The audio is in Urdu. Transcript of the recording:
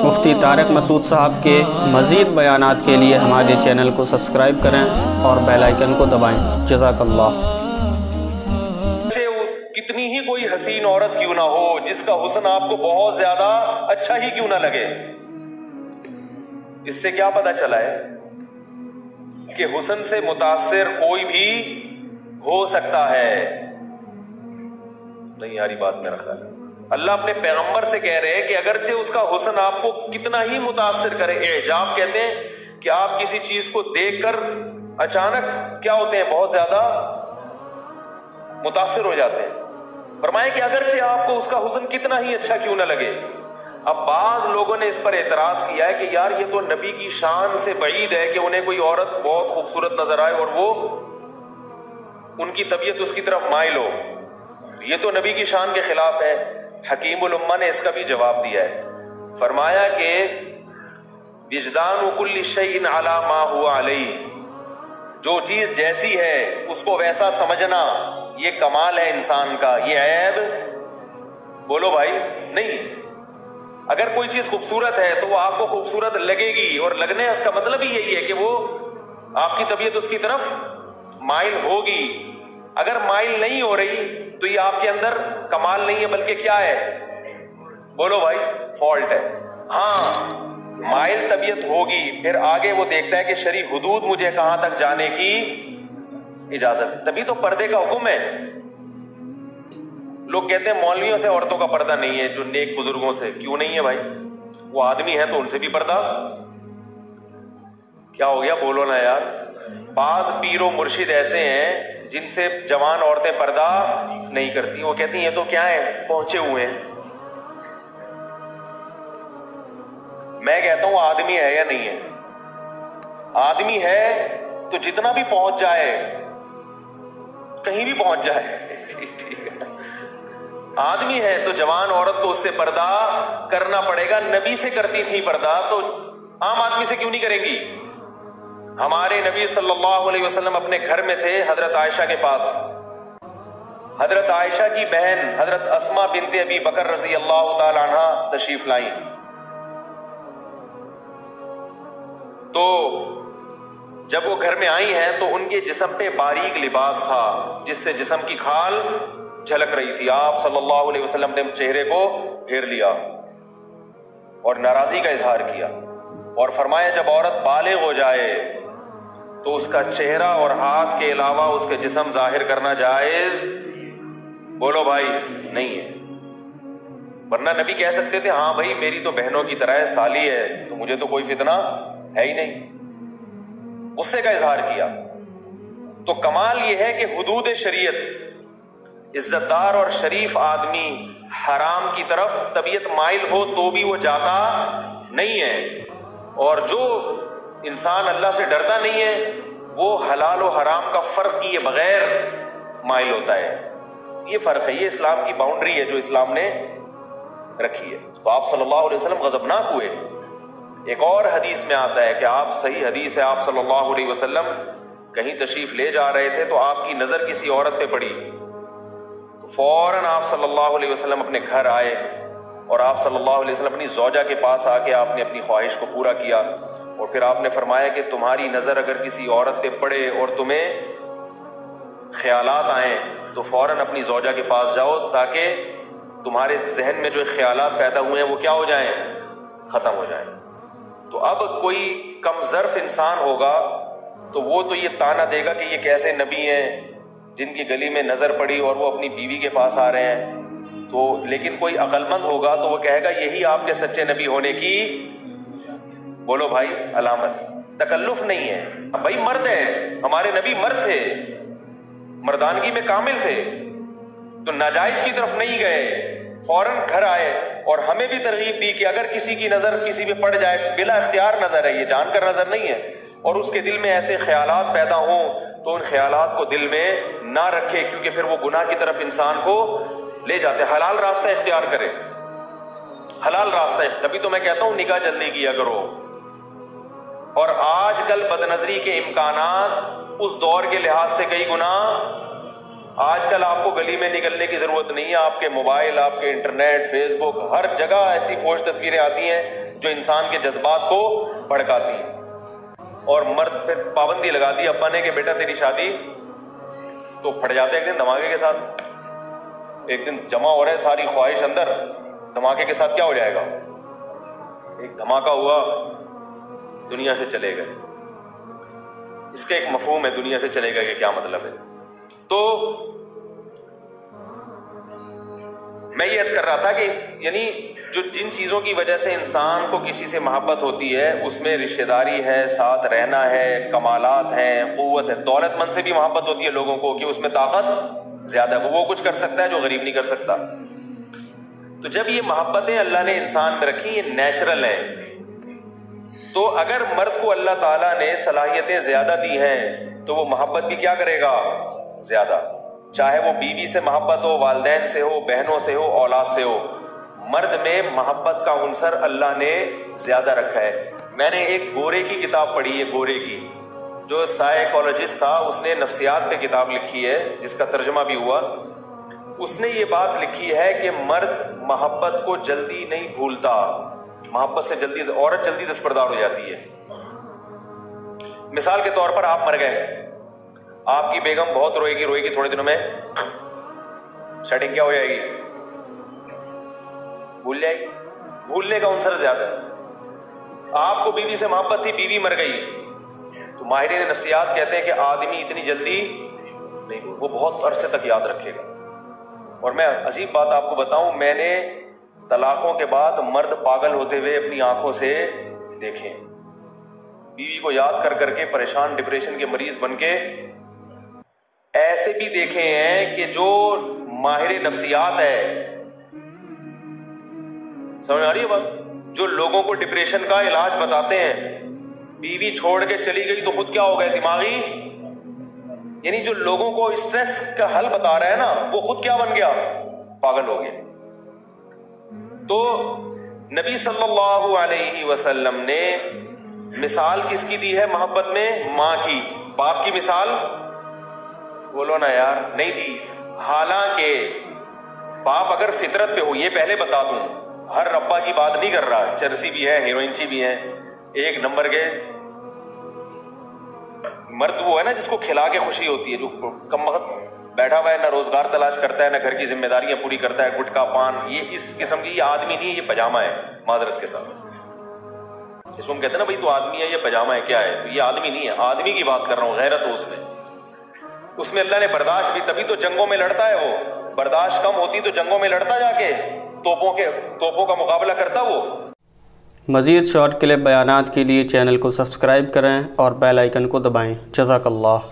مفتی طارق مسعود صاحب کے مزید بیانات کے لیے ہمارے چینل کو سبسکرائب کریں اور بیل آئیکن کو دبائیں۔ جزاک اللہ۔ کتنی ہی کوئی حسین عورت کیوں نہ ہو، جس کا حسن آپ کو بہت زیادہ اچھا ہی کیوں نہ لگے، اس سے کیا پتہ چلا ہے کہ حسن سے متاثر کوئی بھی ہو سکتا ہے؟ نہیں یاری بات میرا خیال ہے اللہ اپنے پیغمبر سے کہہ رہے ہیں کہ اگرچہ اس کا حسن آپ کو کتنا ہی متاثر کرے، اعجاب کہتے ہیں کہ آپ کسی چیز کو دیکھ کر اچانک کیا ہوتے ہیں، بہت زیادہ متاثر ہو جاتے ہیں۔ فرمائے کہ اگرچہ آپ کو اس کا حسن کتنا ہی اچھا کیوں نہ لگے۔ اب بعض لوگوں نے اس پر اعتراض کیا ہے کہ یار یہ تو نبی کی شان سے بعید ہے کہ انہیں کوئی عورت بہت خوبصورت نظر آئے اور وہ ان کی طبیعت اس کی طرف مائل ہو، یہ تو نبی کی شان کے خلاف ہے۔ حکیم الامہ نے اس کا بھی جواب دیا ہے، فرمایا کہ وجدان کل شیء علی ما هو علیہ، جو چیز جیسی ہے اس کو ویسا سمجھنا یہ کمال ہے انسان کا، یہ عیب بولو بھائی نہیں۔ اگر کوئی چیز خوبصورت ہے تو وہ آپ کو خوبصورت لگے گی، اور لگنے کا مطلب ہی یہی ہے کہ وہ آپ کی طبیعت اس کی طرف مائل ہوگی۔ اگر مائل نہیں ہو رہی تو یہ آپ کے اندر کمال نہیں ہے بلکہ کیا ہے، بولو بھائی فالٹ ہے۔ ہاں مائل طبیعت ہوگی، پھر آگے وہ دیکھتا ہے کہ شرعی حدود مجھے کہاں تک جانے کی اجازت ہے، تبھی تو پردے کا حکم ہے۔ لوگ کہتے ہیں مولویوں سے عورتوں کا پردہ نہیں ہے، جو نیک بزرگوں سے، کیوں نہیں ہے بھائی؟ وہ آدمی ہے تو ان سے بھی پردہ کیا ہو گیا، بولو نا یار۔ بعض پیر و مرشد ایسے ہیں جن سے جوان عورتیں پردہ نہیں کرتی، وہ کہتی ہیں یہ تو کیا ہے، پہنچے ہوئے ہیں۔ میں کہتا ہوں آدمی ہے یا نہیں ہے؟ آدمی ہے تو جتنا بھی پہنچ جائے، کہیں بھی پہنچ جائے آدمی ہے تو جوان عورت کو اس سے پردہ کرنا پڑے گا۔ نبی سے کرتی تھی پردہ تو عام آدمی سے کیوں نہیں کریں گی؟ ہمارے نبی صلی اللہ علیہ وسلم اپنے گھر میں تھے حضرت عائشہ کے پاس، حضرت عائشہ کی بہن حضرت اسماء بنت ابی بکر رضی اللہ تعالی عنہ تشریف لائیں، تو جب وہ گھر میں آئی ہیں تو ان کے جسم پہ باریک لباس تھا جس سے جسم کی کھال جھلک رہی تھی۔ آپ صلی اللہ علیہ وسلم نے چہرے کو پھیر لیا اور ناراضی کا اظہار کیا، اور فرمایا جب عورت بالغ ہو جائے تو اس کا چہرہ اور ہاتھ کے علاوہ اس کے جسم ظاہر کرنا جائز بولو بھائی نہیں ہے۔ ورنہ نبی کہہ سکتے تھے ہاں بھائی میری تو بہنوں کی طرح ہے، سالی ہے تو مجھے تو کوئی فتنہ ہے ہی نہیں، غصے کا اظہار کیا۔ تو کمال یہ ہے کہ حدود شریعت، عزت دار اور شریف آدمی حرام کی طرف طبیعت مائل ہو تو بھی وہ جاتا نہیں ہے، اور جو انسان اللہ سے ڈرتا نہیں ہے وہ حلال و حرام کا فرق کیے بغیر مائل ہوتا ہے۔ یہ فرق ہے، یہ اسلام کی باؤنڈری ہے جو اسلام نے رکھی ہے۔ تو آپ صلی اللہ علیہ وسلم غضبناک ہوئے۔ ایک اور حدیث میں آتا ہے کہ آپ، صحیح حدیث ہے، آپ صلی اللہ علیہ وسلم کہیں تشریف لے جا رہے تھے تو آپ کی نظر کسی عورت پہ پڑی، تو فوراً آپ صلی اللہ علیہ وسلم اپنے گھر آئے اور آپ صلی اللہ علیہ وسلم اپنی زوجہ کے پاس آ کے آپ نے اپنی خواہش کو پورا کیا، اور پھر آپ نے فرمایا کہ تمہاری نظر اگر کسی عورت پہ پڑے اور تمہیں خیالات آئیں تو فوراً اپنی زوجہ کے پاس جاؤ تاکہ تمہارے ذہن میں جو خیالات پیدا ہوئے ہیں وہ کیا ہو جائیں، ختم ہو جائیں۔ تو اب کوئی کم ظرف انسان ہوگا تو وہ تو یہ طعنہ دے گا کہ یہ کیسے نبی ہیں جن کی گلی میں نظر پڑی اور وہ اپنی بیوی کے پاس آ رہے ہیں، تو لیکن کوئی عقل مند ہوگا تو وہ کہے گا یہی آپ کے سچے نبی ہونے کی بولو بھائی علامت۔ تکلف نہیں ہے بھائی، مرد ہیں، ہمارے نبی مرد تھے، مردانگی میں کامل تھے، تو ناجائز کی طرف نہیں گئے، فوراً گھر آئے اور ہمیں بھی ترغیب دی کہ اگر کسی کی نظر کسی پہ پڑ جائے، بلا اختیار نظر ہے، یہ جان کر نظر نہیں ہے، اور اس کے دل میں ایسے خیالات پیدا ہوں تو ان خیالات کو دل میں نہ رکھے، کیونکہ پھر وہ گناہ کی طرف انسان کو لے جاتے۔ حلال راستہ اختیار کرے، حلال راستہ۔ تبھی تو میں کہتا ہوں نکاح جلدی کیا کرو۔ اور آج کل بد نظری کے امکانات اس دور کے لحاظ سے کئی گنا آج کل آپ کو گلی میں نکلنے کی ضرورت نہیں ہے، آپ کے موبائل، آپ کے انٹرنیٹ، فیس بک، ہر جگہ ایسی فوش تصویریں آتی ہیں جو انسان کے جذبات کو بھڑکاتی ہیں. اور مرد پھر پابندی لگا دی ابا نے کہ بیٹا تیری شادی، تو پھٹ جاتے ایک دن دھماکے کے ساتھ. ایک دن جمع ہو رہا ہے ساری خواہش اندر، دھماکے کے ساتھ کیا ہو جائے گا؟ ایک دھماکہ ہوا، دنیا سے چلے گئے. اس کا ایک مفہوم ہے دنیا سے چلے گئے کہ کیا مطلب ہے. تو میں یہ عرض کر رہا تھا کہ یعنی جو جن چیزوں کی وجہ سے انسان کو کسی سے محبت ہوتی ہے اس میں رشتہ داری ہے، ساتھ رہنا ہے، کمالات ہیں، قوت ہے. دولت مند سے بھی محبت ہوتی ہے لوگوں کو کہ اس میں طاقت زیادہ ہے، وہ کچھ کر سکتا ہے جو غریب نہیں کر سکتا. تو جب یہ محبتیں اللہ نے انسان میں رکھی، یہ نیچرل ہیں. تو اگر مرد کو اللہ تعالیٰ نے صلاحیتیں زیادہ دی ہیں تو وہ محبت بھی کیا کرے گا؟ زیادہ. چاہے وہ بیوی سے محبت ہو، والدین سے ہو، بہنوں سے ہو، اولاد سے ہو، مرد میں محبت کا عنصر اللہ نے زیادہ رکھا ہے. میں نے ایک گورے کی کتاب پڑھی ہے، گورے کی، جو سائیکالوجسٹ تھا، اس نے نفسیات پہ کتاب لکھی ہے جس کا ترجمہ بھی ہوا. اس نے یہ بات لکھی ہے کہ مرد محبت کو جلدی نہیں بھولتا، محبت سے جلدی، عورت جلدی دستبردار ہو جاتی ہے. مثال کے طور پر آپ مر گئے، آپ کی بیگم بہت روئے گی تھوڑے دنوں میں سیٹنگ کیا ہو جائے گی؟ بھول جائے گی. بھولنے کا عنصر زیادہ ہے. آپ کو بیوی سے محبت تھی، بیوی مر گئی، تو ماہرین نفسیات کہتے ہیں کہ آدمی اتنی جلدی نہیں، وہ بہت عرصے تک یاد رکھے گا. اور میں عجیب بات آپ کو بتاؤں، میں نے طلاقوں کے بعد مرد پاگل ہوتے ہوئے اپنی آنکھوں سے دیکھے، بیوی کو یاد کر کر کے پریشان، ڈپریشن کے مریض بن کے. ایسے بھی دیکھے ہیں کہ جو ماہر نفسیات ہے، سمجھ آ رہی ہے بات، جو لوگوں کو ڈپریشن کا علاج بتاتے ہیں، بیوی چھوڑ کے چلی گئی تو خود کیا ہو گئے؟ دماغی، یعنی جو لوگوں کو اسٹریس کا حل بتا رہا ہے نا، وہ خود کیا بن گیا؟ پاگل ہو گیا. تو نبی صلی اللہ علیہ وسلم نے مثال کس کی دی ہے محبت میں؟ ماں کی. باپ کی مثال بولو نا یار، نہیں دی. حالانکہ باپ اگر فطرت پہ ہو، یہ پہلے بتا دوں، ہر ربا کی بات نہیں کر رہا، چرسی بھی ہے، ہیروئنچی بھی ہے، ایک نمبر کے مرد وہ ہے نا جس کو کھلا کے خوشی ہوتی ہے، جو کم وقت بیٹھا ہوا ہے، نہ روزگار تلاش کرتا ہے، نہ گھر کی ذمہ داریاں پوری کرتا ہے، گٹکا پان، یہ اس قسم کی، یہ آدمی نہیں ہے، یہ پجامہ ہے. معذرت کے ساتھ اس کو ہم کہتے ہیں نا بھائی تو آدمی ہے، یہ پجامہ ہے، کیا ہے؟ تو یہ آدمی نہیں ہے، آدمی کی بات کر رہا ہوں. غیرت ہو اس میں اللہ نے برداشت بھی، تبھی تو جنگوں میں لڑتا ہے. وہ برداشت کم ہوتی تو جنگوں میں لڑتا، جا کے توپوں کا مقابلہ کرتا. وہ مزید شارٹ کلپ بیانات کے لیے چینل کو سبسکرائب کریں اور بیل آئیکن کو دبائیں. جزاک اللہ.